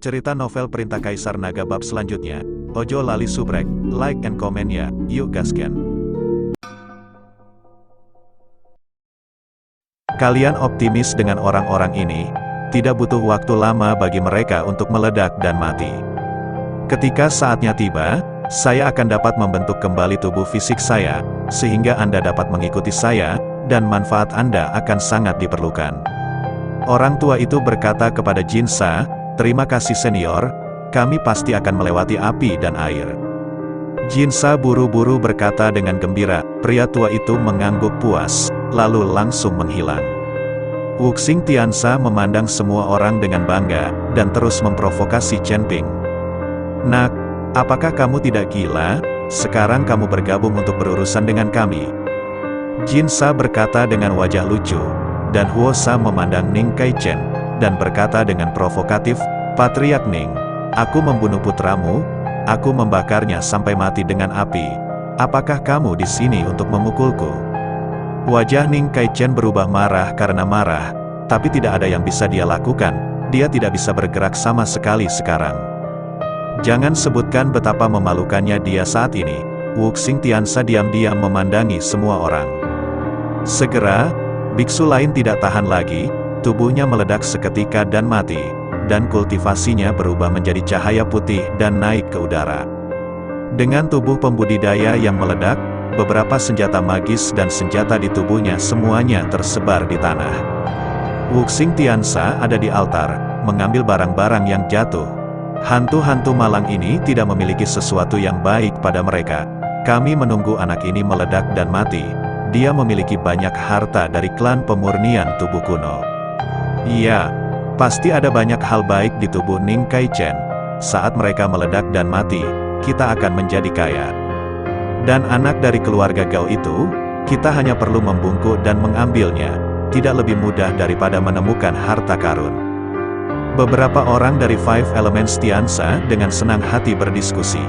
Cerita novel Perintah Kaisar Naga bab selanjutnya. Ojo lali subrek, like and comment ya, yuk gasken. Kalian optimis dengan orang-orang ini? Tidak butuh waktu lama bagi mereka untuk meledak dan mati. Ketika saatnya tiba, saya akan dapat membentuk kembali tubuh fisik saya, sehingga Anda dapat mengikuti saya, dan manfaat Anda akan sangat diperlukan. Orang tua itu berkata kepada Jinsa, "Terima kasih senior, kami pasti akan melewati api dan air." Jinsa buru-buru berkata dengan gembira, pria tua itu mengangguk puas, lalu langsung menghilang. Wuxing Tiansa memandang semua orang dengan bangga, dan terus memprovokasi Chen Ping. "Nak, apakah kamu tidak gila? Sekarang kamu bergabung untuk berurusan dengan kami?" Jinsa berkata dengan wajah lucu, dan Huosa memandang Ning Kaichen, dan berkata dengan provokatif, "Patriark Ning, aku membunuh putramu, aku membakarnya sampai mati dengan api. Apakah kamu di sini untuk memukulku?" Wajah Ning Kaichen berubah marah karena marah, tapi tidak ada yang bisa dia lakukan, dia tidak bisa bergerak sama sekali sekarang. Jangan sebutkan betapa memalukannya dia saat ini. Wuxing Tiansa diam-diam memandangi semua orang. Segera, biksu lain tidak tahan lagi, tubuhnya meledak seketika dan mati, dan kultivasinya berubah menjadi cahaya putih dan naik ke udara. Dengan tubuh pembudidaya yang meledak, beberapa senjata magis dan senjata di tubuhnya semuanya tersebar di tanah. Wuxing Tiansa ada di altar, mengambil barang-barang yang jatuh. Hantu-hantu malang ini tidak memiliki sesuatu yang baik pada mereka. Kami menunggu anak ini meledak dan mati. Dia memiliki banyak harta dari klan pemurnian tubuh kuno. Iya, pasti ada banyak hal baik di tubuh Ning Kaichen. Saat mereka meledak dan mati, kita akan menjadi kaya. Dan anak dari keluarga Gao itu, kita hanya perlu membungkuk dan mengambilnya, tidak lebih mudah daripada menemukan harta karun. Beberapa orang dari Five Elements Tiansa dengan senang hati berdiskusi.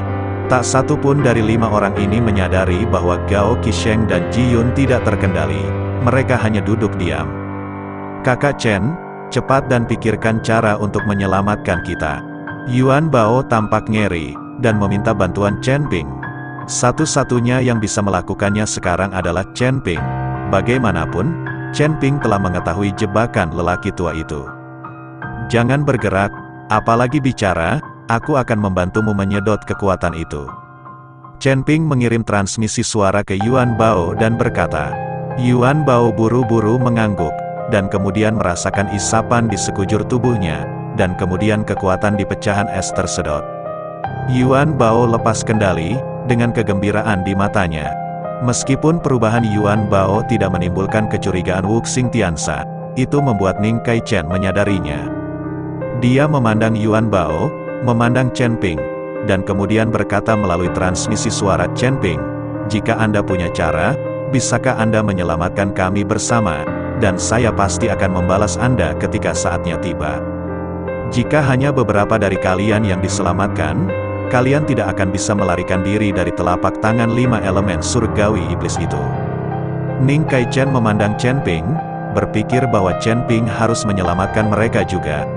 Tak satu pun dari 5 orang ini menyadari bahwa Gao Qisheng dan Ji Yun tidak terkendali, mereka hanya duduk diam. "Kakak Chen, cepat dan pikirkan cara untuk menyelamatkan kita." Yuan Bao tampak ngeri, dan meminta bantuan Chen Ping. Satu-satunya yang bisa melakukannya sekarang adalah Chen Ping. Bagaimanapun, Chen Ping telah mengetahui jebakan lelaki tua itu. "Jangan bergerak, apalagi bicara, aku akan membantumu menyedot kekuatan itu." Chen Ping mengirim transmisi suara ke Yuan Bao dan berkata. Yuan Bao buru-buru mengangguk, dan kemudian merasakan isapan di sekujur tubuhnya, dan kemudian kekuatan di pecahan es tersedot. Yuan Bao lepas kendali, dengan kegembiraan di matanya. Meskipun perubahan Yuan Bao tidak menimbulkan kecurigaan Wuxing Tiansa, itu membuat Ning Kaichen menyadarinya. Dia memandang Yuan Bao, memandang Chen Ping, dan kemudian berkata melalui transmisi suara Chen Ping, "Jika Anda punya cara, bisakah Anda menyelamatkan kami bersama, dan saya pasti akan membalas Anda ketika saatnya tiba. Jika hanya beberapa dari kalian yang diselamatkan, kalian tidak akan bisa melarikan diri dari telapak tangan 5 elemen surgawi iblis itu." Ning Kaichen memandang Chen Ping, berpikir bahwa Chen Ping harus menyelamatkan mereka juga.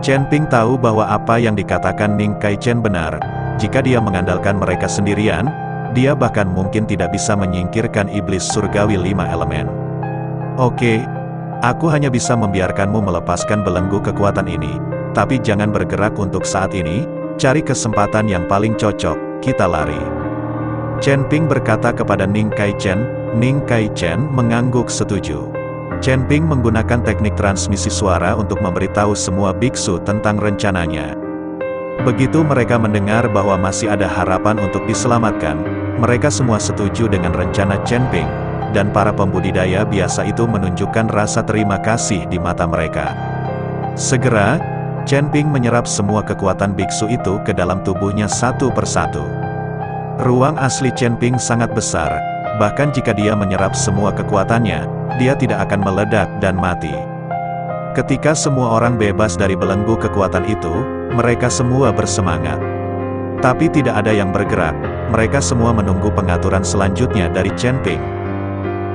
Chen Ping tahu bahwa apa yang dikatakan Ning Kaichen benar. Jika dia mengandalkan mereka sendirian, dia bahkan mungkin tidak bisa menyingkirkan iblis surgawi 5 elemen. "Oke, aku hanya bisa membiarkanmu melepaskan belenggu kekuatan ini, tapi jangan bergerak untuk saat ini. Cari kesempatan yang paling cocok, kita lari." Chen Ping berkata kepada Ning Kaichen. Ning Kaichen mengangguk setuju. Chen Ping menggunakan teknik transmisi suara untuk memberitahu semua biksu tentang rencananya. Begitu mereka mendengar bahwa masih ada harapan untuk diselamatkan, mereka semua setuju dengan rencana Chen Ping, dan para pembudidaya biasa itu menunjukkan rasa terima kasih di mata mereka. Segera, Chen Ping menyerap semua kekuatan biksu itu ke dalam tubuhnya satu persatu. Ruang asli Chen Ping sangat besar, bahkan jika dia menyerap semua kekuatannya, dia tidak akan meledak dan mati. Ketika semua orang bebas dari belenggu kekuatan itu, mereka semua bersemangat. Tapi tidak ada yang bergerak, mereka semua menunggu pengaturan selanjutnya dari Chen Ping.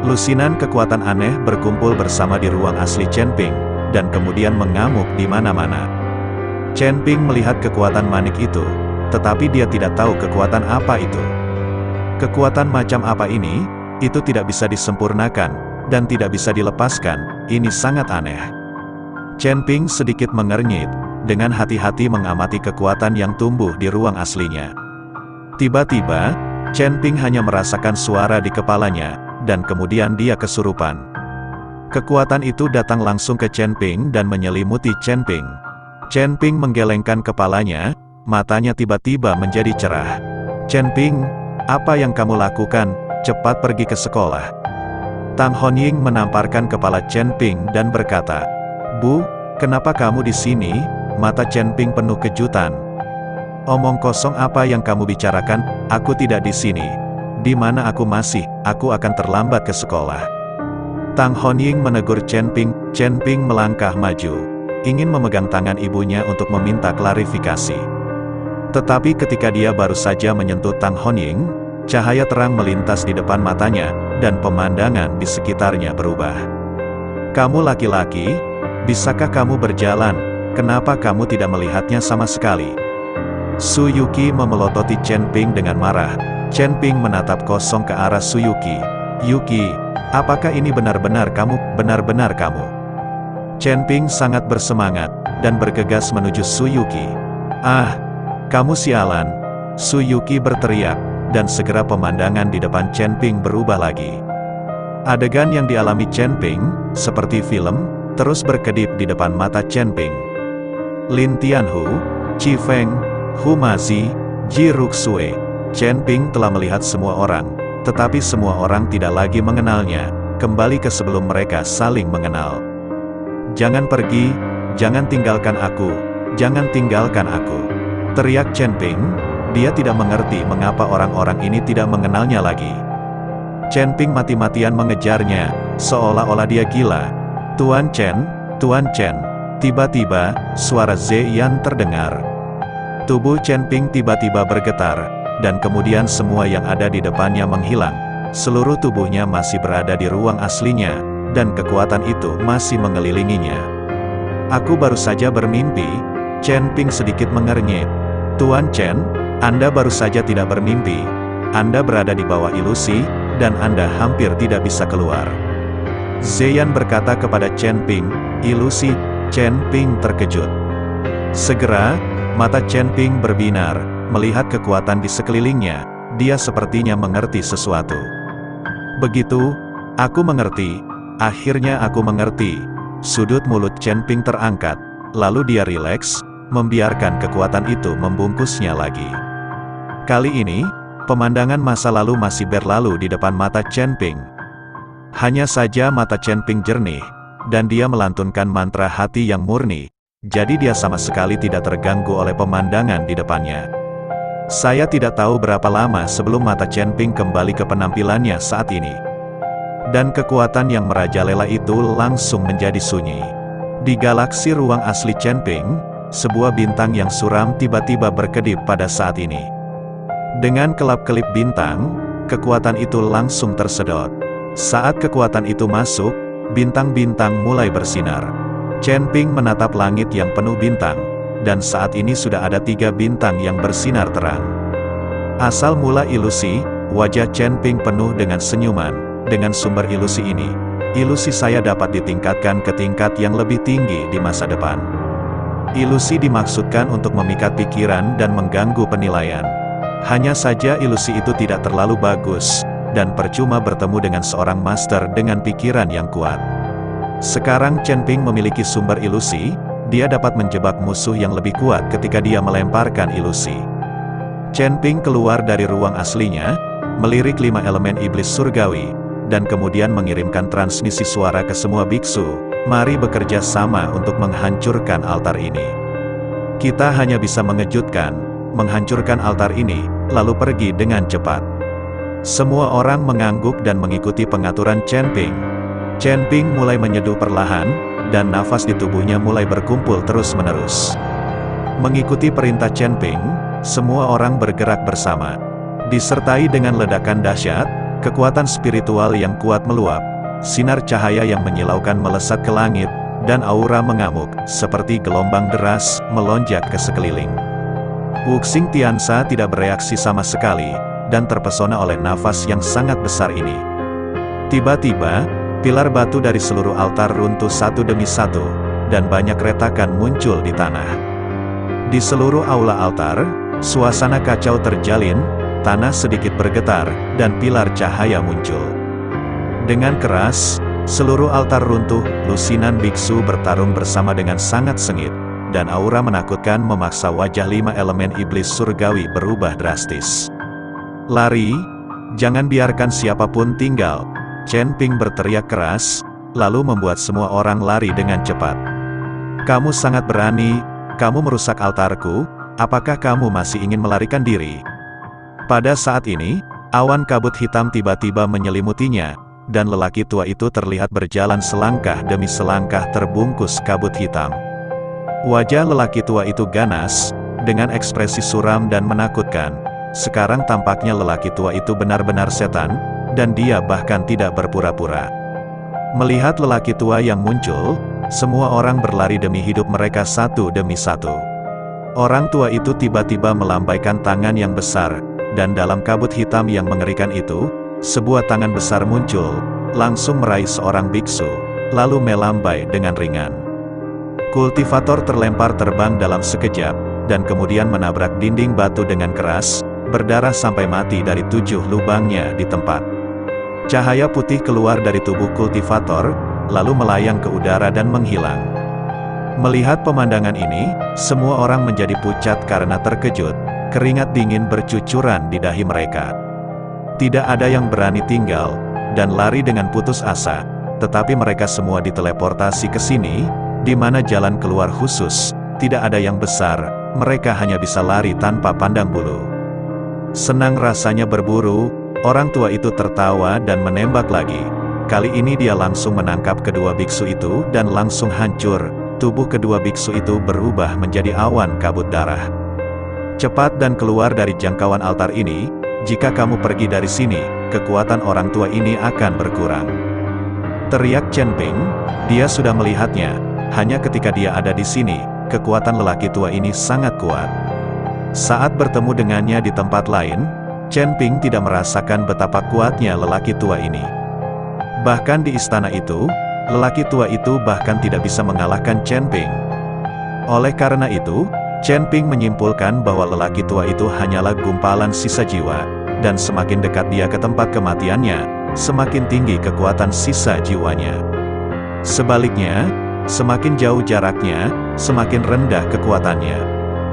Lusinan kekuatan aneh berkumpul bersama di ruang asli Chen Ping, dan kemudian mengamuk di mana-mana. Chen Ping melihat kekuatan manik itu, tetapi dia tidak tahu kekuatan apa itu. Kekuatan macam apa ini? Itu tidak bisa disempurnakan, dan tidak bisa dilepaskan, ini sangat aneh. Chen Ping sedikit mengernyit, dengan hati-hati mengamati kekuatan yang tumbuh di ruang aslinya. Tiba-tiba, Chen Ping hanya merasakan suara di kepalanya, dan kemudian dia kesurupan. Kekuatan itu datang langsung ke Chen Ping dan menyelimuti Chen Ping. Chen Ping menggelengkan kepalanya, matanya tiba-tiba menjadi cerah. Chen Ping, apa yang kamu lakukan? Cepat pergi ke sekolah. Tang Honying menamparkan kepala Chen Ping dan berkata, Bu, kenapa kamu di sini? Mata Chen Ping penuh kejutan. Omong kosong apa yang kamu bicarakan? Aku tidak di sini. Di mana aku masih? Aku akan terlambat ke sekolah. Tang Honying menegur Chen Ping. Chen Ping melangkah maju, ingin memegang tangan ibunya untuk meminta klarifikasi. Tetapi ketika dia baru saja menyentuh Tang Honying, cahaya terang melintas di depan matanya, dan pemandangan di sekitarnya berubah. Kamu laki-laki? Bisakah kamu berjalan? Kenapa kamu tidak melihatnya sama sekali? Su Yuqi memelototi Chen Ping dengan marah. Chen Ping menatap kosong ke arah Su Yuqi. Yuqi, apakah ini benar-benar kamu? Benar-benar kamu? Chen Ping sangat bersemangat, dan bergegas menuju Su Yuqi. Ah, kamu sialan! Su Yuqi berteriak, dan segera pemandangan di depan Chen Ping berubah lagi. Adegan yang dialami Chen Ping, seperti film, terus berkedip di depan mata Chen Ping. Lin Tianhu, Qi Feng, Hu Mazi, Ji Ruxue, Chen Ping telah melihat semua orang, tetapi semua orang tidak lagi mengenalnya, kembali ke sebelum mereka saling mengenal. Jangan pergi, jangan tinggalkan aku, jangan tinggalkan aku. Teriak Chen Ping, dia tidak mengerti mengapa orang-orang ini tidak mengenalnya lagi. Chen Ping mati-matian mengejarnya, seolah-olah dia gila. Tuan Chen, Tuan Chen. Tiba-tiba, suara Ziyan terdengar. Tubuh Chen Ping tiba-tiba bergetar, dan kemudian semua yang ada di depannya menghilang. Seluruh tubuhnya masih berada di ruang aslinya, dan kekuatan itu masih mengelilinginya. Aku baru saja bermimpi. Chen Ping sedikit mengernyit. Tuan Chen, Anda baru saja tidak bermimpi. Anda berada di bawah ilusi, dan Anda hampir tidak bisa keluar. Ziyan berkata kepada Chen Ping, ilusi. Chen Ping terkejut. Segera, mata Chen Ping berbinar, melihat kekuatan di sekelilingnya, dia sepertinya mengerti sesuatu. Begitu, aku mengerti, akhirnya aku mengerti. Sudut mulut Chen Ping terangkat, lalu dia rileks, membiarkan kekuatan itu membungkusnya lagi. Kali ini, pemandangan masa lalu masih berlalu di depan mata Chen Ping. Hanya saja mata Chen Ping jernih, dan dia melantunkan mantra hati yang murni, jadi dia sama sekali tidak terganggu oleh pemandangan di depannya. Saya tidak tahu berapa lama sebelum mata Chen Ping kembali ke penampilannya saat ini. Dan kekuatan yang merajalela itu langsung menjadi sunyi. Di galaksi ruang asli Chen Ping, sebuah bintang yang suram tiba-tiba berkedip pada saat ini. Dengan kelap-kelip bintang, kekuatan itu langsung tersedot. Saat kekuatan itu masuk, bintang-bintang mulai bersinar. Chen Ping menatap langit yang penuh bintang, dan saat ini sudah ada 3 bintang yang bersinar terang. Asal mula ilusi, wajah Chen Ping penuh dengan senyuman. Dengan sumber ilusi ini, ilusi saya dapat ditingkatkan ke tingkat yang lebih tinggi di masa depan. Ilusi dimaksudkan untuk memikat pikiran dan mengganggu penilaian. Hanya saja ilusi itu tidak terlalu bagus, dan percuma bertemu dengan seorang master dengan pikiran yang kuat. Sekarang Chen Ping memiliki sumber ilusi, dia dapat menjebak musuh yang lebih kuat ketika dia melemparkan ilusi. Chen Ping keluar dari ruang aslinya, melirik 5 elemen iblis surgawi, dan kemudian mengirimkan transmisi suara ke semua biksu, mari bekerja sama untuk menghancurkan altar ini. Kita hanya bisa mengejutkan, menghancurkan altar ini, lalu pergi dengan cepat. Semua orang mengangguk dan mengikuti pengaturan Chen Ping. Chen Ping mulai menyeduh perlahan, dan nafas di tubuhnya mulai berkumpul terus-menerus. Mengikuti perintah Chen Ping, semua orang bergerak bersama. Disertai dengan ledakan dahsyat, kekuatan spiritual yang kuat meluap, sinar cahaya yang menyilaukan melesat ke langit, dan aura mengamuk, seperti gelombang deras, melonjak ke sekeliling. Wuxing Tianxia tidak bereaksi sama sekali, dan terpesona oleh nafas yang sangat besar ini. Tiba-tiba, pilar batu dari seluruh altar runtuh satu demi satu, dan banyak retakan muncul di tanah. Di seluruh aula altar, suasana kacau terjalin, tanah sedikit bergetar, dan pilar cahaya muncul. Dengan keras, seluruh altar runtuh, lusinan biksu bertarung bersama dengan sangat sengit, dan aura menakutkan memaksa wajah 5 elemen iblis surgawi berubah drastis. "Lari! Jangan biarkan siapapun tinggal!" Chen Ping berteriak keras, lalu membuat semua orang lari dengan cepat. "Kamu sangat berani, kamu merusak altarku, apakah kamu masih ingin melarikan diri?" Pada saat ini, awan kabut hitam tiba-tiba menyelimutinya, dan lelaki tua itu terlihat berjalan selangkah demi selangkah terbungkus kabut hitam. Wajah lelaki tua itu ganas, dengan ekspresi suram dan menakutkan. Sekarang tampaknya lelaki tua itu benar-benar setan, dan dia bahkan tidak berpura-pura. Melihat lelaki tua yang muncul, semua orang berlari demi hidup mereka satu demi satu. Orang tua itu tiba-tiba melambaikan tangan yang besar, dan dalam kabut hitam yang mengerikan itu, sebuah tangan besar muncul, langsung meraih seorang biksu, lalu melambai dengan ringan. Kultivator terlempar terbang dalam sekejap, dan kemudian menabrak dinding batu dengan keras, berdarah sampai mati dari 7 lubangnya di tempat. Cahaya putih keluar dari tubuh kultivator, lalu melayang ke udara dan menghilang. Melihat pemandangan ini, semua orang menjadi pucat karena terkejut, keringat dingin bercucuran di dahi mereka. Tidak ada yang berani tinggal, dan lari dengan putus asa, tetapi mereka semua diteleportasi ke sini, di mana jalan keluar khusus, tidak ada yang besar, mereka hanya bisa lari tanpa pandang bulu. Senang rasanya berburu, orang tua itu tertawa dan menembak lagi. Kali ini dia langsung menangkap kedua biksu itu dan langsung hancur, tubuh kedua biksu itu berubah menjadi awan kabut darah. "Cepat dan keluar dari jangkauan altar ini, jika kamu pergi dari sini, kekuatan orang tua ini akan berkurang," teriak Chen Ping. Dia sudah melihatnya. Hanya ketika dia ada di sini, kekuatan lelaki tua ini sangat kuat. Saat bertemu dengannya di tempat lain, Chen Ping tidak merasakan betapa kuatnya lelaki tua ini. Bahkan di istana itu, lelaki tua itu bahkan tidak bisa mengalahkan Chen Ping. Oleh karena itu, Chen Ping menyimpulkan bahwa lelaki tua itu hanyalah gumpalan sisa jiwa, dan semakin dekat dia ke tempat kematiannya, semakin tinggi kekuatan sisa jiwanya. Sebaliknya, semakin jauh jaraknya, semakin rendah kekuatannya.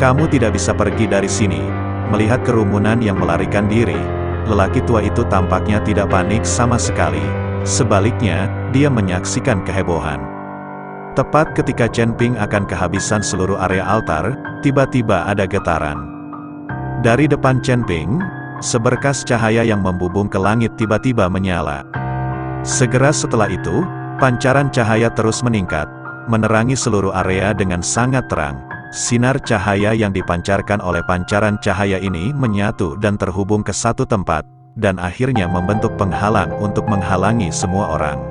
"Kamu tidak bisa pergi dari sini." Melihat kerumunan yang melarikan diri, lelaki tua itu tampaknya tidak panik sama sekali. Sebaliknya, dia menyaksikan kehebohan. Tepat ketika Chen Ping akan kehabisan seluruh area altar, tiba-tiba ada getaran. Dari depan Chen Ping, seberkas cahaya yang membubung ke langit tiba-tiba menyala. Segera setelah itu, pancaran cahaya terus meningkat, menerangi seluruh area dengan sangat terang. Sinar cahaya yang dipancarkan oleh pancaran cahaya ini menyatu dan terhubung ke satu tempat, dan akhirnya membentuk penghalang untuk menghalangi semua orang.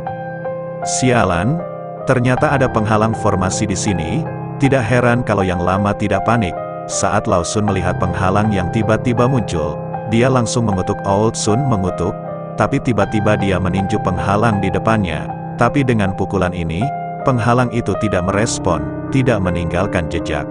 Sialan, ternyata ada penghalang formasi di sini. Tidak heran kalau yang lama tidak panik. Saat Lao Sun melihat penghalang yang tiba-tiba muncul, dia langsung mengutuk. Old Sun mengutuk, tapi tiba-tiba dia meninju penghalang di depannya. Tapi dengan pukulan ini, penghalang itu tidak merespon, tidak meninggalkan jejak.